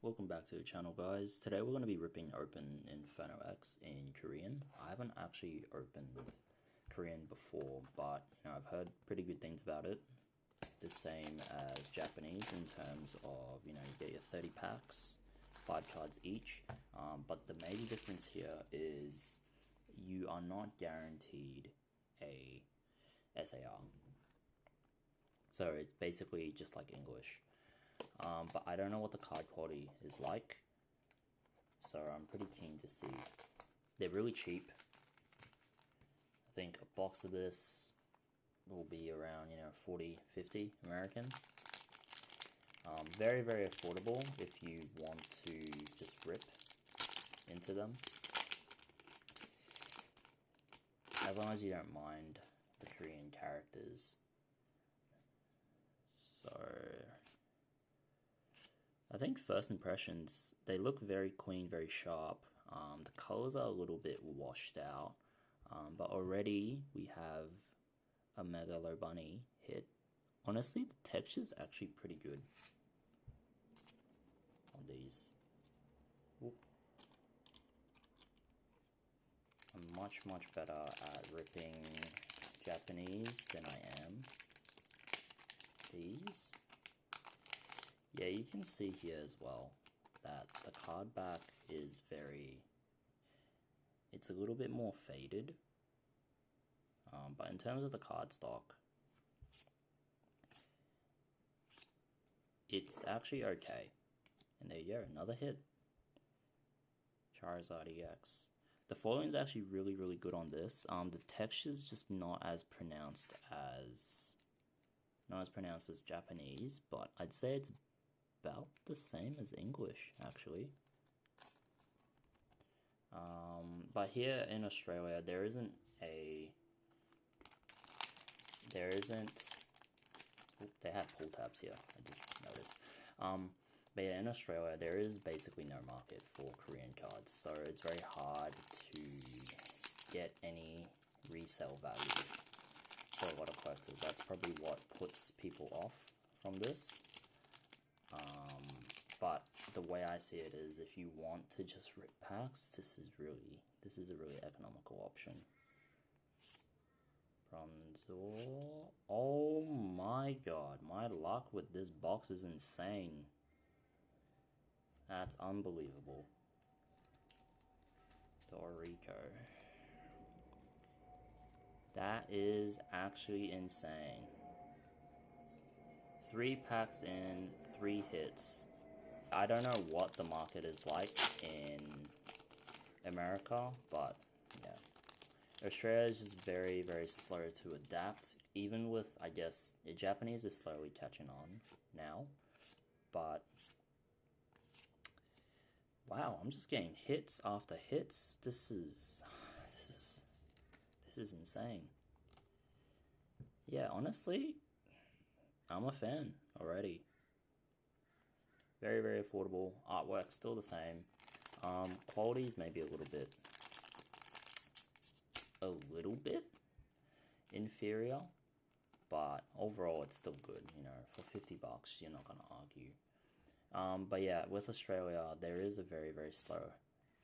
Welcome back to the channel, guys. Today we're going to be ripping open Inferno X in Korean. I haven't actually opened Korean before, but I've heard pretty good things about it. The same as Japanese in terms of, you get your 30 packs, 5 cards each. But the major difference here is you are not guaranteed a SAR. So it's basically just like English. But I don't know what the card quality is like, so I'm pretty keen to see. They're really cheap. I think a box of this will be around 40-50 American. Very affordable if you want to just rip into them, as long as you don't mind the Korean characters. So I think first impressions, they look very clean, very sharp. The colors are a little bit washed out, but already we have a Megalo Bunny hit. Honestly, the texture's actually pretty good on these. Whoop. I'm much better at ripping Japanese than I am these. Yeah, you can see here as well that the card back is it's a little bit more faded. But in terms of the cardstock, it's actually okay. And there you go, another hit. Charizard EX. The foiling is actually really good on this. The texture's just not as pronounced as Japanese, but I'd say it's about the same as English, actually. But here in Australia, they have pull tabs here, I just noticed. But yeah, in Australia, there is basically no market for Korean cards, so it's very hard to get any resale value for a lot of collectors. That's probably what puts people off from this. But the way I see it is, if you want to just rip packs, this is a really economical option. Bronzor. Oh my god, my luck with this box is insane. That's unbelievable. Dorico. That is actually insane. 3 packs in, 3 hits. I don't know what the market is like in America, but yeah. Australia is just very slow to adapt. Even with, I guess, Japanese is slowly catching on now. But wow, I'm just getting hits after hits. This is insane. Yeah, honestly, I'm a fan already. Very affordable. Artwork still the same. Quality is maybe a little bit inferior, but overall it's still good. For 50 bucks, you're not gonna argue. But yeah, with Australia, there is a very slow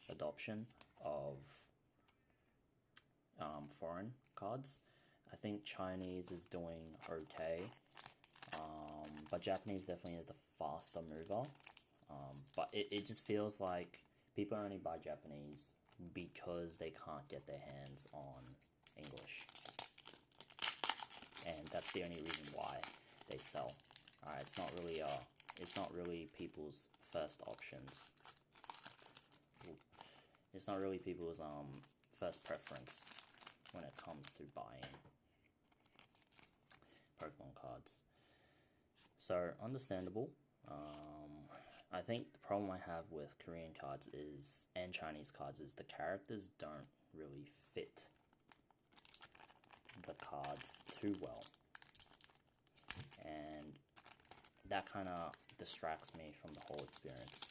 adoption of foreign cards. I think Chinese is doing okay. But Japanese definitely is the faster mover. But it just feels like people only buy Japanese because they can't get their hands on English. And that's the only reason why they sell. Alright, it's not really people's first options. It's not really people's first preference when it comes to buying Pokemon cards. So, understandable. I think the problem I have with Korean cards and Chinese cards is the characters don't really fit the cards too well. And that kind of distracts me from the whole experience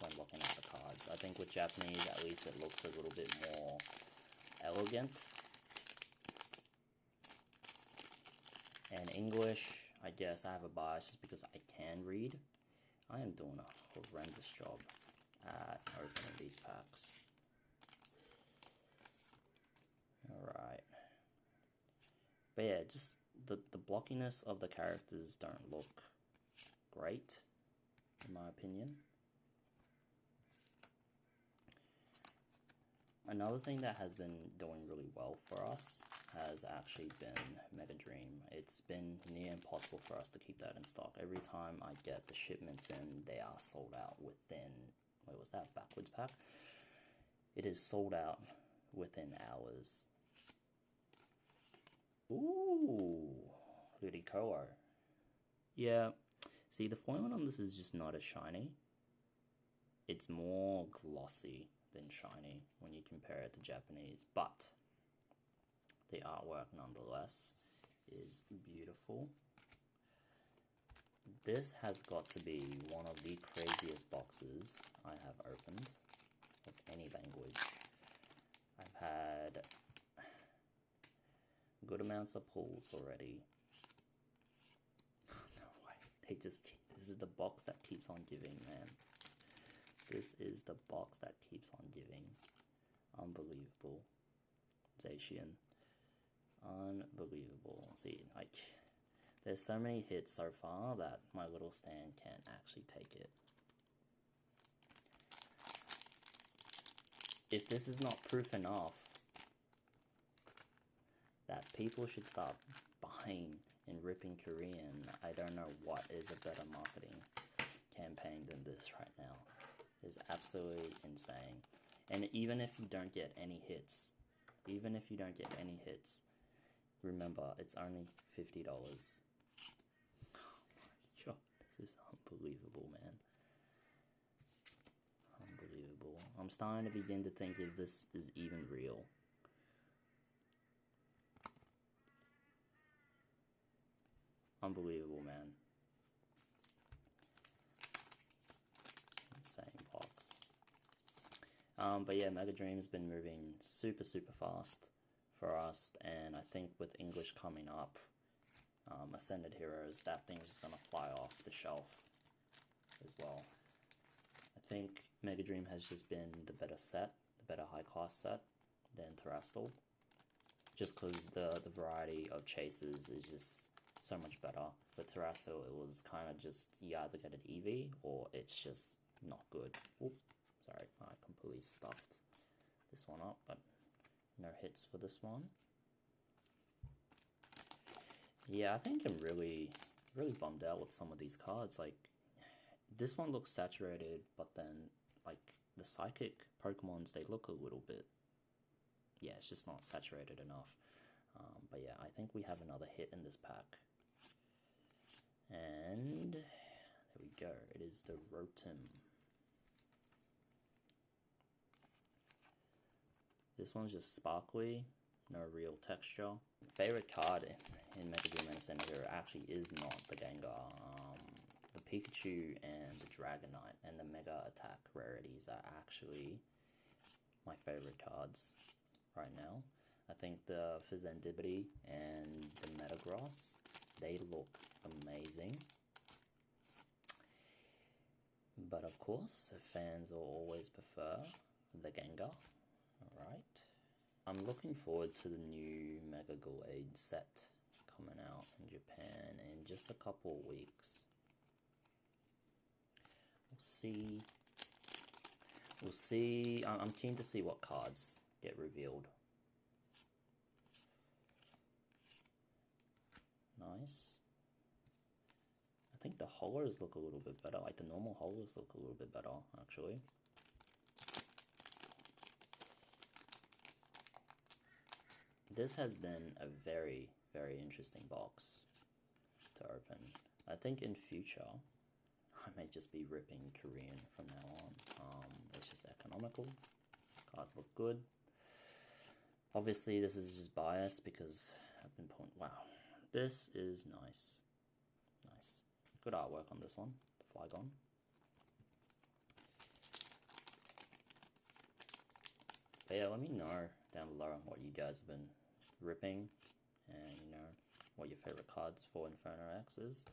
when looking at the cards. I think with Japanese, at least it looks a little bit more elegant. And English, I guess I have a bias just because I can read. I am doing a horrendous job at opening these packs. Alright. But yeah, just the blockiness of the characters don't look great, in my opinion. Another thing that has been doing really well for us has actually been Mega Dream. It's been near impossible for us to keep that in stock. Every time I get the shipments in, they are sold out within, wait, was that backwards pack? It is sold out within hours. Ooh, Ludicolo. Yeah, see, the foiling on this is just not as shiny. It's more glossy than shiny when you compare it to Japanese, but the artwork nonetheless is beautiful. This has got to be one of the craziest boxes I have opened of any language. I've had good amounts of pulls already. No way, this is the box that keeps on giving, man. This is the box that keeps on giving. Unbelievable. Zacian. Unbelievable. See, like, there's so many hits so far that my little stand can't actually take it. If this is not proof enough that people should start buying and ripping Korean, I don't know what is a better marketing campaign than this right now. It's absolutely insane. And even if you don't get any hits, remember, it's only $50. Oh my god, this is unbelievable, man. Unbelievable. I'm starting to begin to think if this is even real. Unbelievable, man. Insane box. But yeah, Mega Dream's been moving super fast for us, and I think with English coming up, Ascended Heroes, that thing's just gonna fly off the shelf as well. I think Mega Dream has just been the better set, the better high cost set than Terrestrial, just because the variety of chases is just so much better. With Terrestrial, it was kind of just, you either get an EV or it's just not good. Oop, sorry, I completely stuffed this one up, but no hits for this one. Yeah, I think I'm really bummed out with some of these cards. Like, this one looks saturated, but then, like, the Psychic Pokemons, they look a little bit, yeah, it's just not saturated enough. But yeah, I think we have another hit in this pack. And there we go. It is the Rotom. This one's just sparkly, no real texture. Favorite card in Mega Dream and Ascended Hero actually is not the Gengar. The Pikachu and the Dragonite and the Mega Attack rarities are actually my favorite cards right now. I think the Fizandibity and the Metagross, they look amazing. But of course, fans will always prefer the Gengar. Alright. I'm looking forward to the new Mega Glade set coming out in Japan in just a couple of weeks. We'll see. I'm keen to see what cards get revealed. Nice. I think the holos look a little bit better. Like, the normal holos look a little bit better, actually. This has been a very interesting box to open. I think in future, I may just be ripping Korean from now on. It's just economical. Cards look good. Obviously, this is just biased because I've been pointing. Wow, this is nice. Nice. Good artwork on this one. The Flygon. But yeah, let me know down below what you guys have been ripping, and you know what your favorite cards for Inferno X is.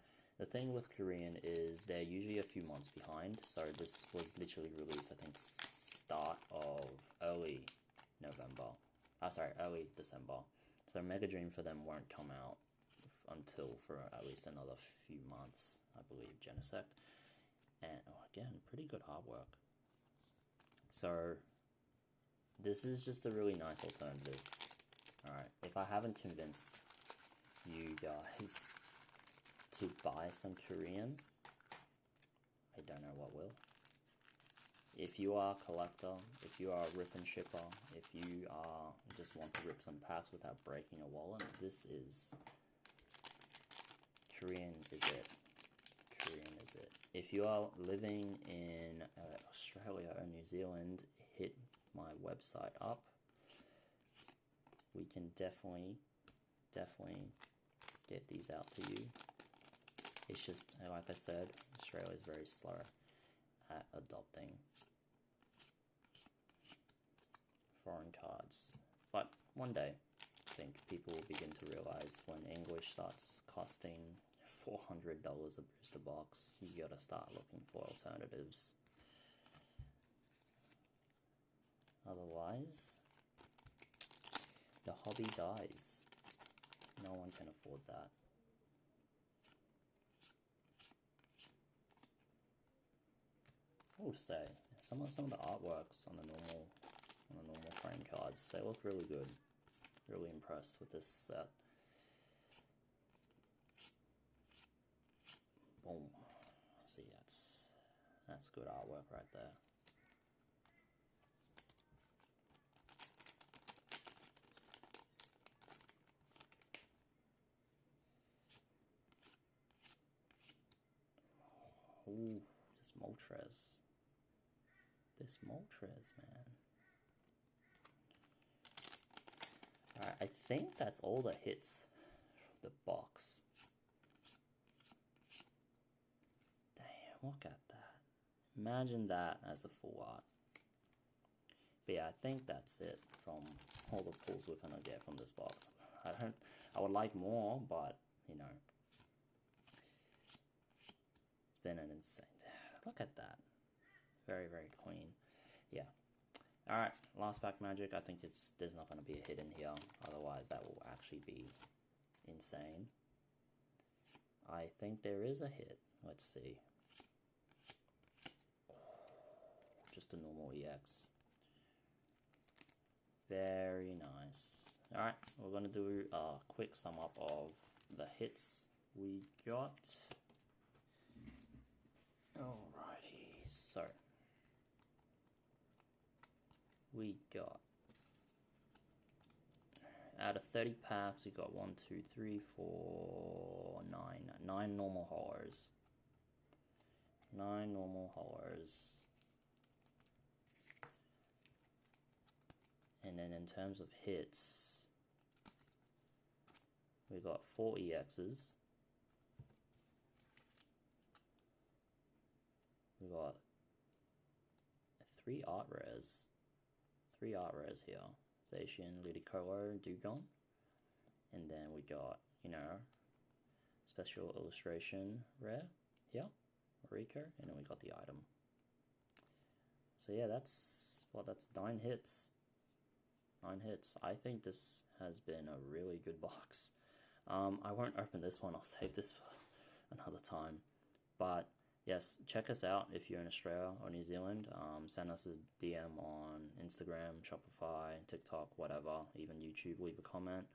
The thing with Korean is they're usually a few months behind. So this was literally released, I think, start of early November. Early December. So Mega Dream for them won't come out until for at least another few months, I believe, Genesect. And again, pretty good artwork. So this is just a really nice alternative. Alright, if I haven't convinced you guys to buy some Korean, I don't know what will. If you are a collector, if you are a rip and shipper, if you just want to rip some packs without breaking a wallet, this is Korean is it. Korean is it. If you are living in Australia or New Zealand, hit my website up. We can definitely get these out to you. It's just, like I said, Australia is very slow at adopting foreign cards. But one day, I think people will begin to realize when English starts costing $400 a booster box, you gotta start looking for alternatives. Otherwise, the hobby dies. No one can afford that. I will say some of the artworks on the normal frame cards, they look really good. Really impressed with this set. Boom. See, that's good artwork right there. Ooh, this Moltres. This Moltres, man. Alright, I think that's all the hits from the box. Damn, look at that. Imagine that as a full art. But yeah, I think that's it from all the pulls we're gonna get from this box. I would like more, but you know, it's been an insane. Look at that. Very, very clean. Yeah. Alright, last pack magic. I think there's not going to be a hit in here. Otherwise, that will actually be insane. I think there is a hit. Let's see. Just a normal EX. Very nice. Alright, we're going to do a quick sum up of the hits we got. Alrighty, so we got, out of 30 packs, we got 1, 2, 3, 4, 9 normal haulers. 9 normal haulers. And then in terms of hits, we got 4 EXs. We got 3 art rares. 3 art rares here. Zacian, Ludicolo, Dugong. And then we got, you know, special illustration rare here. Rico. And then we got the item. So yeah, that's 9 hits. 9 hits. I think this has been a really good box. I won't open this one. I'll save this for another time. But yes, check us out if you're in Australia or New Zealand. Send us a DM on Instagram, Shopify, TikTok, whatever, even YouTube. Leave a comment.